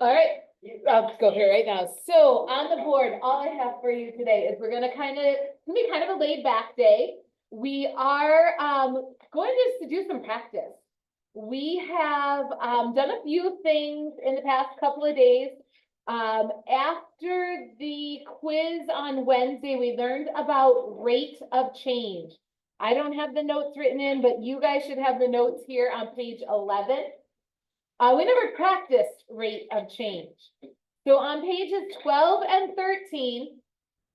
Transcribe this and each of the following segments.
All right, I'll go here right now. So on the board, all I have for you today is we're gonna be kind of a laid back day. We are going just to do some practice. We have done a few things in the past couple of days. After the quiz on Wednesday, we learned about rate of change. I don't have the notes written in, but you guys should have the notes here on page 11. We never practiced rate of change. So on pages 12 and 13,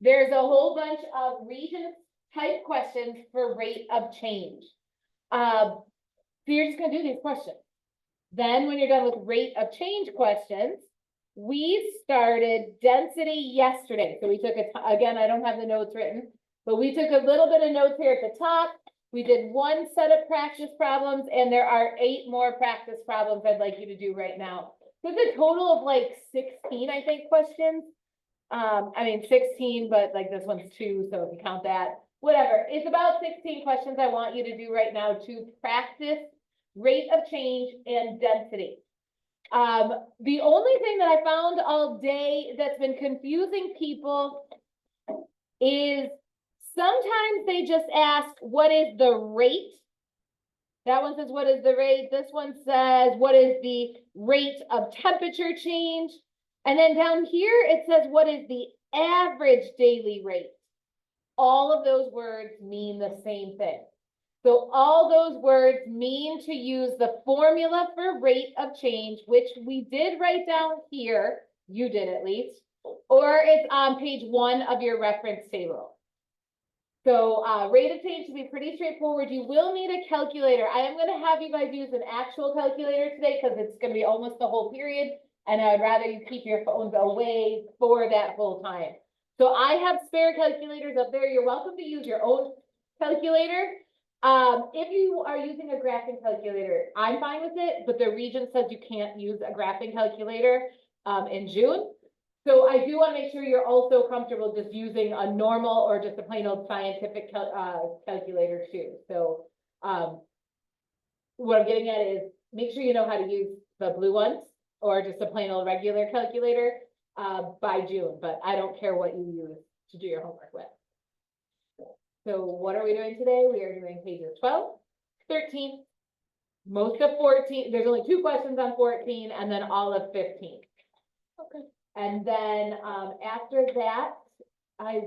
there's a whole bunch of region type questions for rate of change. So you're just gonna do these questions. Then when you're done with rate of change questions, we started density yesterday. So we took again, I don't have the notes written, but we took a little bit of notes here at the top. We did one set of practice problems and there are 8 more practice problems I'd like you to do right now. So it's a total of like 16, I think, questions. I mean 16, but like this one's 2, so if you count that, whatever. It's about 16 questions I want you to do right now to practice rate of change and density. The only thing that I found all day that's been confusing people is sometimes they just ask, what is the rate? That one says, what is the rate? This one says, what is the rate of temperature change? And then down here, it says, what is the average daily rate? All of those words mean the same thing. So all those words mean to use the formula for rate of change, which we did write down here, you did at least, or it's on page 1 of your reference table. So rate of change should be pretty straightforward. You will need a calculator. I am going to have you guys use an actual calculator today because it's going to be almost the whole period. And I'd rather you keep your phones away for that whole time. So I have spare calculators up there. You're welcome to use your own calculator. If you are using a graphing calculator, I'm fine with it, but the region says you can't use a graphing calculator in June. So I do want to make sure you're also comfortable just using a normal or just a plain old scientific calculator too. So what I'm getting at is make sure you know how to use the blue ones or just a plain old regular calculator by June, but I don't care what you use to do your homework with. So what are we doing today? We are doing pages 12, 13, most of 14. There's only 2 questions on 14 and then all of 15. Okay. And then after that, I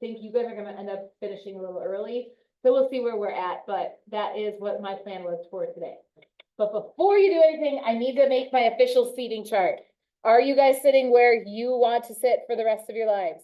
think you guys are going to end up finishing a little early. So we'll see where we're at, but that is what my plan was for today. But before you do anything, I need to make my official seating chart. Are you guys sitting where you want to sit for the rest of your lives?